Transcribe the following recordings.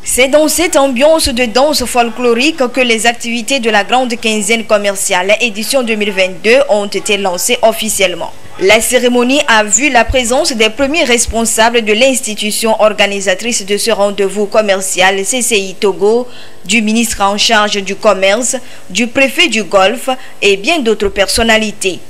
C'est dans cette ambiance de danse folklorique que les activités de la grande quinzaine commerciale édition 2022 ont été lancées officiellement. La cérémonie a vu la présence des premiers responsables de l'institution organisatrice de ce rendez-vous commercial CCI Togo, du ministre en charge du commerce, du préfet du Golfe et bien d'autres personnalités.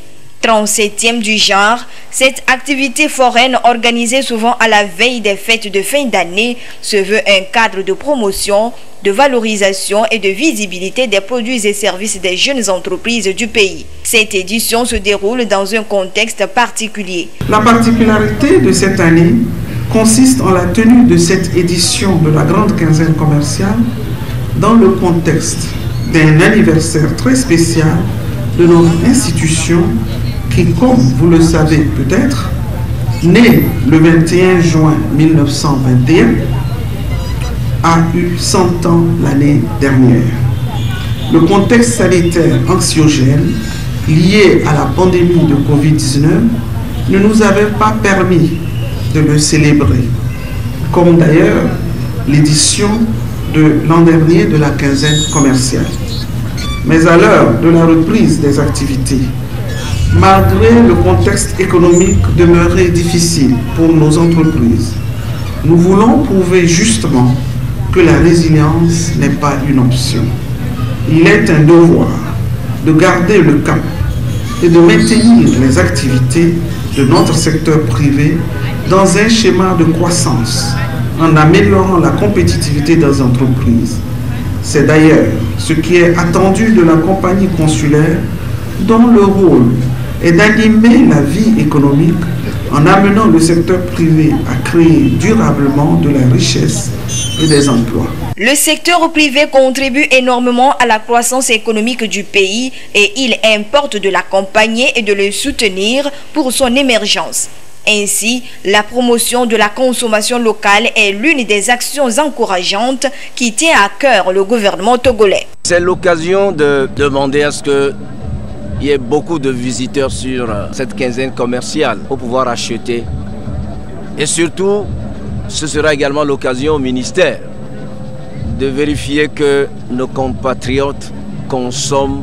37e du genre, cette activité foraine organisée souvent à la veille des fêtes de fin d'année se veut un cadre de promotion, de valorisation et de visibilité des produits et services des jeunes entreprises du pays. Cette édition se déroule dans un contexte particulier. La particularité de cette année consiste en la tenue de cette édition de la grande quinzaine commerciale dans le contexte d'un anniversaire très spécial de notre institution qui, comme vous le savez peut-être, né le 21 juin 1921, a eu 100 ans l'année dernière. Le contexte sanitaire anxiogène lié à la pandémie de Covid-19 ne nous avait pas permis de le célébrer, comme d'ailleurs l'édition de l'an dernier de la quinzaine commerciale. Mais à l'heure de la reprise des activités, malgré le contexte économique demeuré difficile pour nos entreprises, nous voulons prouver justement que la résilience n'est pas une option. Il est un devoir de garder le cap et de maintenir les activités de notre secteur privé dans un schéma de croissance en améliorant la compétitivité des entreprises. C'est d'ailleurs ce qui est attendu de la compagnie consulaire dont le rôle est d'animer la vie économique en amenant le secteur privé à créer durablement de la richesse et des emplois. Le secteur privé contribue énormément à la croissance économique du pays et il importe de l'accompagner et de le soutenir pour son émergence. Ainsi, la promotion de la consommation locale est l'une des actions encourageantes qui tient à cœur le gouvernement togolais. C'est l'occasion de demander à ce que il y a beaucoup de visiteurs sur cette quinzaine commerciale pour pouvoir acheter. Et surtout, ce sera également l'occasion au ministère de vérifier que nos compatriotes consomment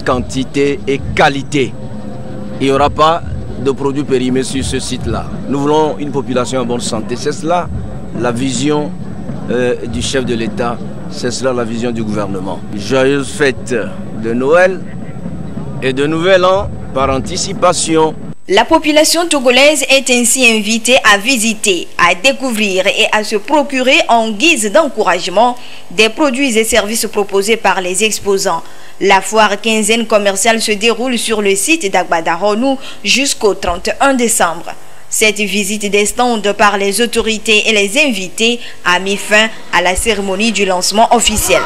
quantité et qualité. Il n'y aura pas de produits périmés sur ce site-là. Nous voulons une population en bonne santé. C'est cela la vision du chef de l'État, c'est cela la vision du gouvernement. Joyeuses fêtes de Noël et de Nouvel An par anticipation. La population togolaise est ainsi invitée à visiter, à découvrir et à se procurer en guise d'encouragement des produits et services proposés par les exposants. La foire quinzaine commerciale se déroule sur le site d'Agbadaronou jusqu'au 31 décembre. Cette visite des stands par les autorités et les invités a mis fin à la cérémonie du lancement officiel.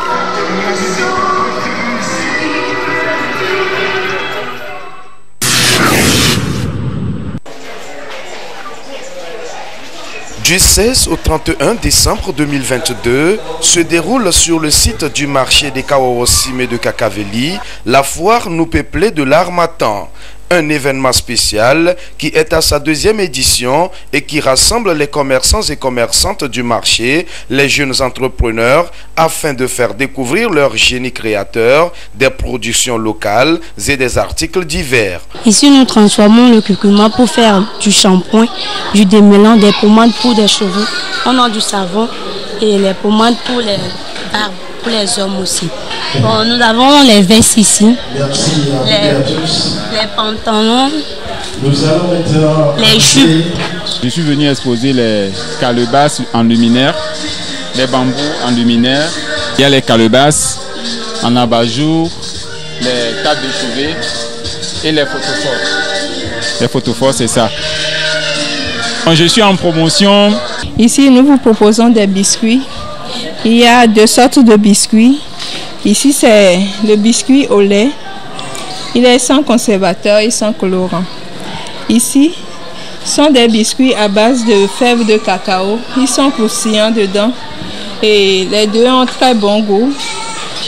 Du 16 au 31 décembre 2022 se déroule sur le site du marché des Kawawassime de Kakaveli la foire nous peuplée de l'Harmattan. Un événement spécial qui est à sa deuxième édition et qui rassemble les commerçants et commerçantes du marché, les jeunes entrepreneurs, afin de faire découvrir leur génie créateur, des productions locales et des articles divers. Ici, nous transformons le curcuma pour faire du shampoing, du démêlant, des pommades pour des cheveux. On a du savon et les pommades pour les barbes, pour les hommes aussi. Bon, nous avons les vestes ici, les pantalons, les jupes. Je suis venu exposer les calebasses en luminaire, les bambous en luminaire. Il y a les calebasses en abat-jour, les tables de chevet et les photophores. Les photophores, c'est ça. Je suis en promotion. Ici, nous vous proposons des biscuits. Il y a deux sortes de biscuits. Ici, c'est le biscuit au lait. Il est sans conservateur et sans colorant. Ici, sont des biscuits à base de fèves de cacao. Ils sont croustillants dedans. Et les deux ont très bon goût.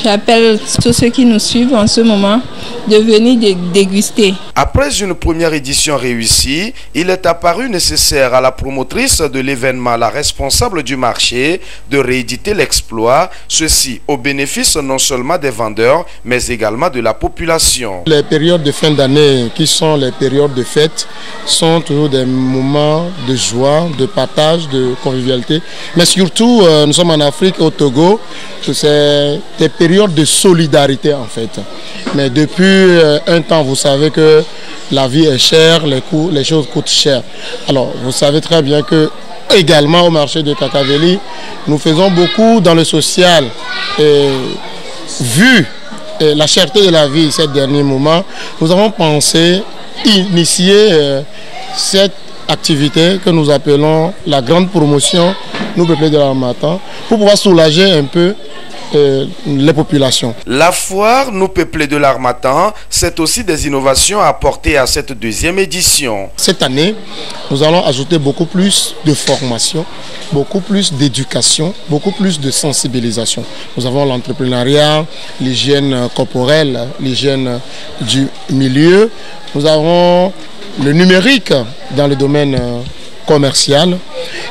J'appelle tous ceux qui nous suivent en ce moment de venir déguster. Après une première édition réussie, il est apparu nécessaire à la promotrice de l'événement, la responsable du marché, de rééditer l'exploit, ceci au bénéfice non seulement des vendeurs, mais également de la population. Les périodes de fin d'année, qui sont les périodes de fête, sont toujours des moments de joie, de partage, de convivialité. Mais surtout, nous sommes en Afrique, au Togo, c'est des périodes de solidarité en fait. Mais depuis un temps, vous savez que la vie est chère, les choses coûtent cher. Alors, vous savez très bien que également au marché de Kakaveli, nous faisons beaucoup dans le social. Et vu la cherté de la vie ces derniers moments, nous avons pensé initier cette activité que nous appelons la grande promotion Nous peuplés de l'Harmattan pour pouvoir soulager un peu les populations. La foire Nous peuplés de l'Harmattan, c'est aussi des innovations à apporter à cette deuxième édition. Cette année, nous allons ajouter beaucoup plus de formation, beaucoup plus d'éducation, beaucoup plus de sensibilisation. Nous avons l'entrepreneuriat, l'hygiène corporelle, l'hygiène du milieu. Nous avons le numérique dans le domaine commercial.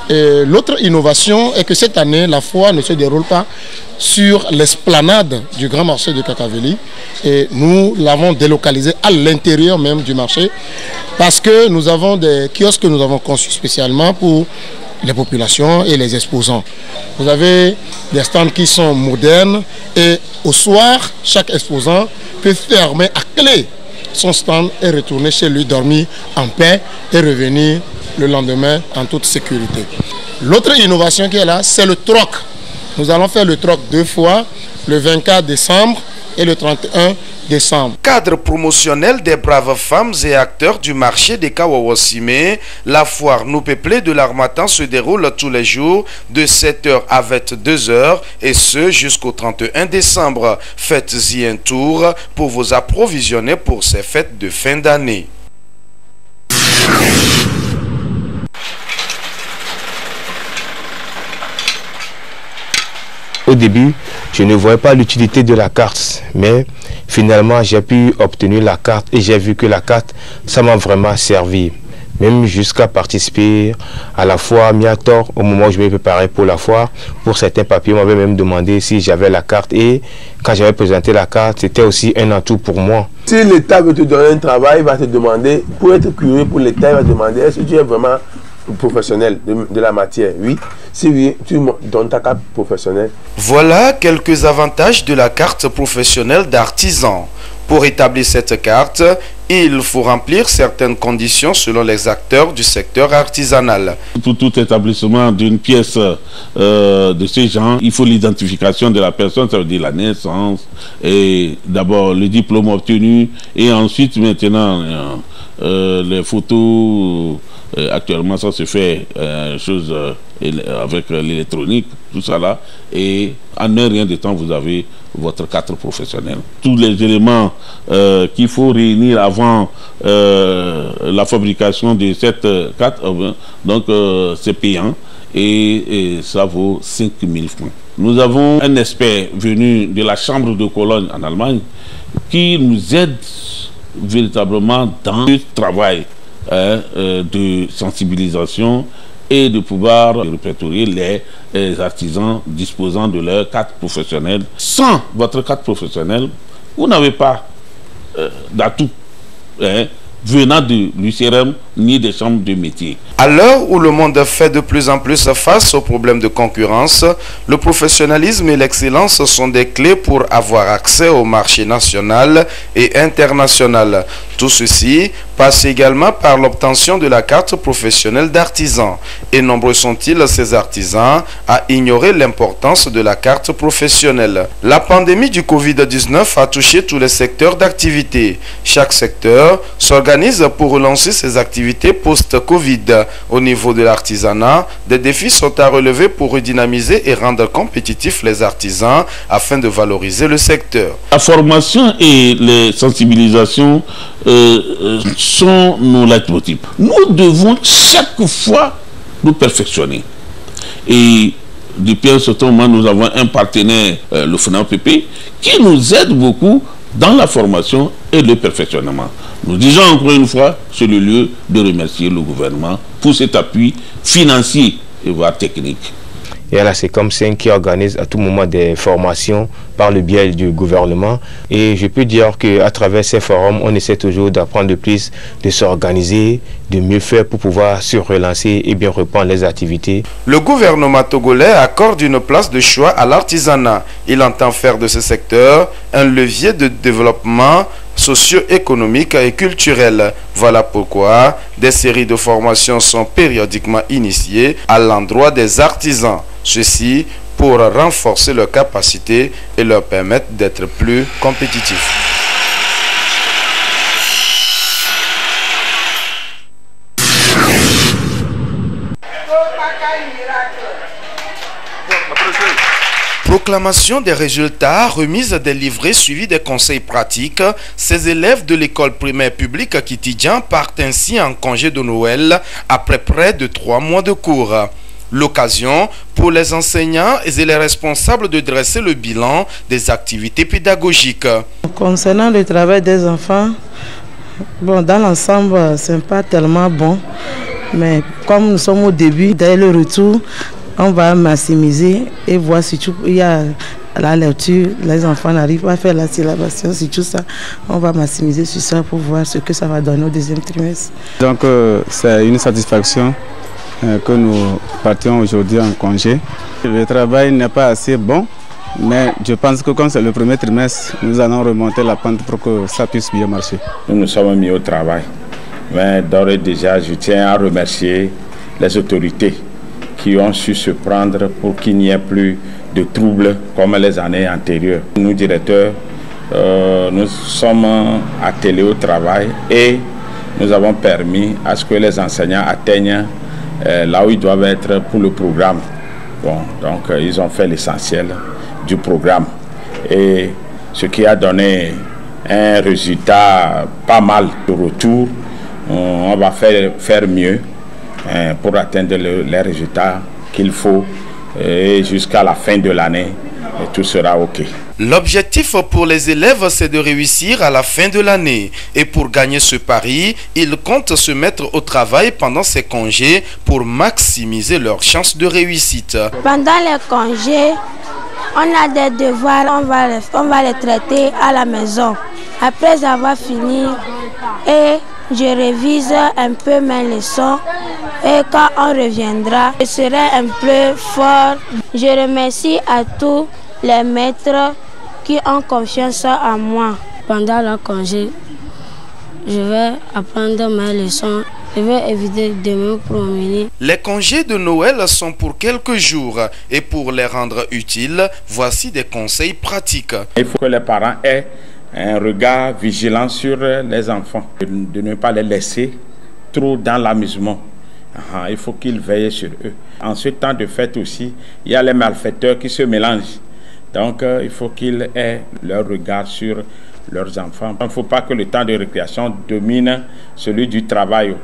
L'autre innovation est que cette année, la foire ne se déroule pas sur l'esplanade du grand marché de Kakaveli. Et nous l'avons délocalisé à l'intérieur même du marché parce que nous avons des kiosques que nous avons conçus spécialement pour les populations et les exposants. Vous avez des stands qui sont modernes et au soir, chaque exposant peut fermer à clé son stand et retourner chez lui, dormir en paix et revenir le lendemain en toute sécurité. L'autre innovation qui est là, c'est le troc. Nous allons faire le troc 2 fois, le 24 décembre et le 31 décembre. Cadre promotionnel des braves femmes et acteurs du marché des Kawawassime, la foire Nous peuplés de l'Harmattan se déroule tous les jours de 7h à 22h et ce jusqu'au 31 décembre. Faites-y un tour pour vous approvisionner pour ces fêtes de fin d'année. Au début, je ne voyais pas l'utilité de la carte, mais finalement, j'ai pu obtenir la carte et j'ai vu que la carte, ça m'a vraiment servi. Même jusqu'à participer à la foire Miator, au moment où je me préparais pour la foire, pour certains papiers, on m'avait même demandé si j'avais la carte. Et quand j'avais présenté la carte, c'était aussi un atout pour moi. Si l'État veut te donner un travail, il va te demander, pour être curieux pour l'État, il va te demander, est-ce que tu es vraiment professionnel de la matière? Oui. Si oui, tu donnes ta carte professionnelle. Voilà quelques avantages de la carte professionnelle d'artisan. Pour établir cette carte, il faut remplir certaines conditions selon les acteurs du secteur artisanal. Pour tout établissement d'une pièce de ces gens, il faut l'identification de la personne, ça veut dire la naissance, et d'abord le diplôme obtenu, et ensuite maintenant les photos. Actuellement, ça se fait avec l'électronique, tout ça là, et en un rien de temps, vous avez votre carte professionnelle. Tous les éléments qu'il faut réunir avant la fabrication de cette carte, donc c'est payant et ça vaut 5 000 francs. Nous avons un expert venu de la Chambre de Cologne en Allemagne qui nous aide véritablement dans le travail de sensibilisation et de pouvoir répertorier les artisans disposant de leur carte professionnelle. Sans votre carte professionnelle, vous n'avez pas d'atout venant de l'UCRM ni des chambres de métier. À l'heure où le monde fait de plus en plus face aux problèmes de concurrence, le professionnalisme et l'excellence sont des clés pour avoir accès au marché national et international. Tout ceci passe également par l'obtention de la carte professionnelle d'artisan. Et nombreux sont-ils ces artisans à ignorer l'importance de la carte professionnelle. La pandémie du Covid-19 a touché tous les secteurs d'activité. Chaque secteur s'organise pour relancer ses activités post-Covid. Au niveau de l'artisanat, des défis sont à relever pour redynamiser et rendre compétitifs les artisans afin de valoriser le secteur. La formation et les sensibilisations sont nos leitmotifs. Nous devons chaque fois nous perfectionner. Et depuis un certain moment, nous avons un partenaire, le FNAPP, qui nous aide beaucoup dans la formation et le perfectionnement. Nous disons encore une fois, c'est le lieu de remercier le gouvernement pour cet appui financier et voire technique. Et à la SECOM5 qui organise à tout moment des formations par le biais du gouvernement. Et je peux dire qu'à travers ces forums, on essaie toujours d'apprendre de plus, de s'organiser, de mieux faire pour pouvoir se relancer et bien reprendre les activités. Le gouvernement togolais accorde une place de choix à l'artisanat. Il entend faire de ce secteur un levier de développement socio-économique et culturel. Voilà pourquoi des séries de formations sont périodiquement initiées à l'endroit des artisans. Ceci pour renforcer leurs capacités et leur permettre d'être plus compétitifs. Proclamation des résultats, remise des livrets suivis des conseils pratiques. Ces élèves de l'école primaire publique Kitidjan partent ainsi en congé de Noël après près de 3 mois de cours. L'occasion pour les enseignants et les responsables de dresser le bilan des activités pédagogiques. Concernant le travail des enfants, bon, dans l'ensemble, ce n'est pas tellement bon. Mais comme nous sommes au début, dès le retour, on va maximiser et voir si il y a la lecture, les enfants n'arrivent pas à faire la syllabation, si tout ça, on va maximiser sur ça pour voir ce que ça va donner au deuxième trimestre. Donc c'est une satisfaction que nous partions aujourd'hui en congé. Le travail n'est pas assez bon, mais je pense que comme c'est le premier trimestre, nous allons remonter la pente pour que ça puisse bien marcher. Nous nous sommes mis au travail, mais d'ores et déjà, je tiens à remercier les autorités qui ont su se prendre pour qu'il n'y ait plus de troubles comme les années antérieures. Nous, directeurs, nous sommes attelés au travail et nous avons permis à ce que les enseignants atteignent là où ils doivent être pour le programme. Bon, donc ils ont fait l'essentiel du programme et ce qui a donné un résultat pas mal de retour. On va faire mieux pour atteindre les résultats qu'il faut et jusqu'à la fin de l'année, tout sera OK. L'objectif pour les élèves, c'est de réussir à la fin de l'année. Et pour gagner ce pari, ils comptent se mettre au travail pendant ces congés pour maximiser leurs chances de réussite. Pendant les congés, on a des devoirs, on va les traiter à la maison. Après avoir fini, et je révise un peu mes leçons et quand on reviendra, je serai un peu fort. Je remercie à tous les maîtres qui ont confiance en moi. Pendant le congé, je vais apprendre mes leçons. Je vais éviter de me promener. Les congés de Noël sont pour quelques jours et pour les rendre utiles, voici des conseils pratiques. Il faut que les parents aient un regard vigilant sur les enfants, de ne pas les laisser trop dans l'amusement. Il faut qu'ils veillent sur eux. En ce temps de fête aussi, il y a les malfaiteurs qui se mélangent. Donc il faut qu'ils aient leur regard sur leurs enfants. Il ne faut pas que le temps de récréation domine celui du travail.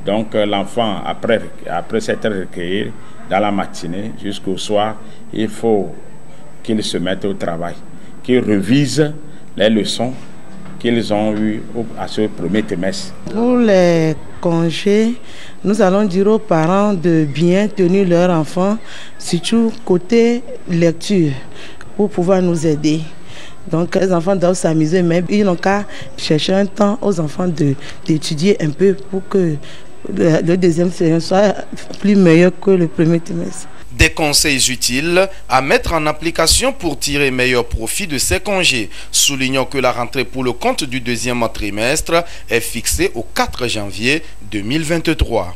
Donc l'enfant, après s'être recueilli dans la matinée jusqu'au soir, il faut qu'il se mette au travail, qu'il révise les leçons qu'ils ont eues à ce premier trimestre. Pour les congés, nous allons dire aux parents de bien tenir leurs enfants, surtout côté lecture, pour pouvoir nous aider. Donc les enfants doivent s'amuser, mais ils n'ont qu'à chercher un temps aux enfants d'étudier un peu pour que le deuxième trimestre soit plus meilleur que le premier trimestre. Des conseils utiles à mettre en application pour tirer meilleur profit de ces congés. Soulignons que la rentrée pour le compte du deuxième trimestre est fixée au 4 janvier 2023.